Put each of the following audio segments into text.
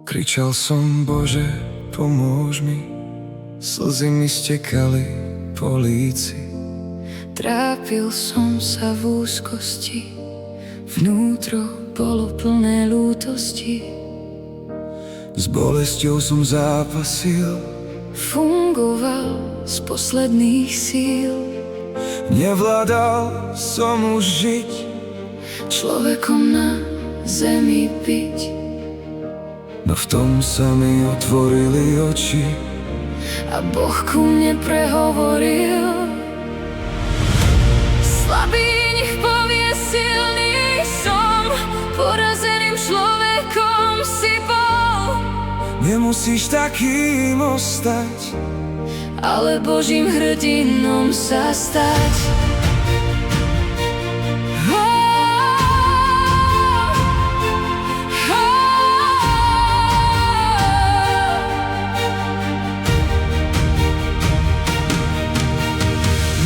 Kričal som, Bože, pomôž mi, slzy mi stekali po líci. Trápil som sa v úzkosti, vnútro bolo plné ľútosti. S bolesťou som zápasil, Fungoval z posledných síl, nevládal som už žiť, človekom na zemi byť. no v tom sa mi otvorili oči A Boh ku mne prehovoril: slabý nech povie, silný som, porazeným človekom si bol. Nemusíš takým ostať, Ale Božím hrdinom sa stať.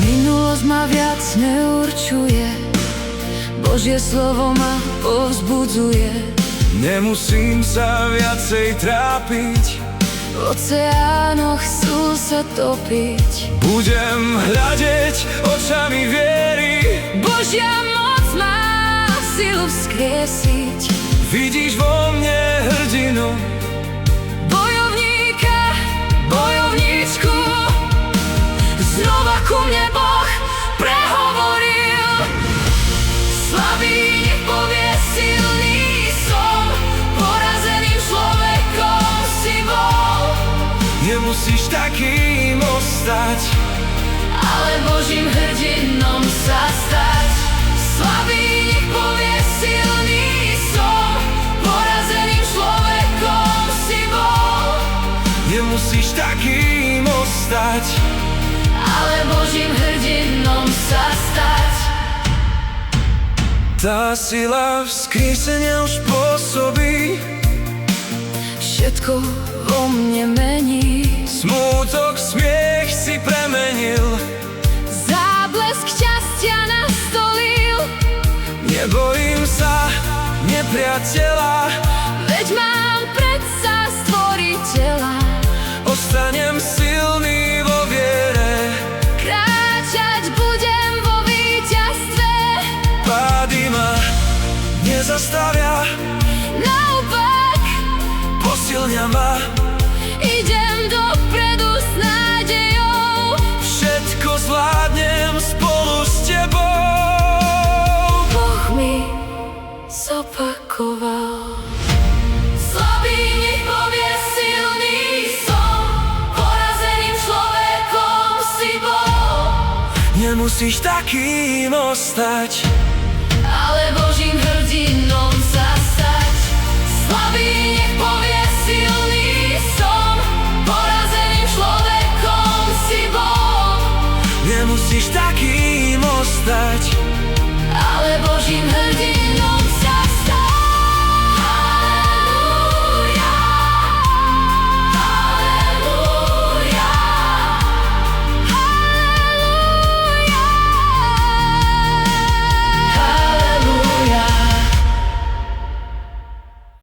Minulosť ma viac neurčuje, Božie slovo ma povzbudzuje. nemusím sa viacej trápiť, V oceánoch sú sa topiť. budem hľadeť očami viery. Božia moc má silu vzkriesiť. Vidíš vo mne hrdinu, Bojovníka, bojovníčku, znova ku mne Boh prehovoril: slabý nech povie, silný som, porazeným človekom si bol. nemusíš takým ostať, Ale Božím hrdinom sa stať. Slabý nech povie, silný som, porazeným človekom si bol. nemusíš takým ostať, Ale Božím hrdinom sa stať. tá sila vzkriesenia už pôsobí, Všetko vo mne mení, smútok smiech si premenil, záblesk šťastia nastolil. nebojím sa nepriateľa, Veď mám predsa stvoriteľa, ostanem silný vo viere, kráčať budem vo víťazstve. pády ma nezastavia, Naopak, posilňa ma, idem dopredu s nádejou. všetko zvládnem spolu s tebou. Boh mi zopakoval: slabý nech povie, silný som, porazeným človekom si bol. Nemusíš takým ostať,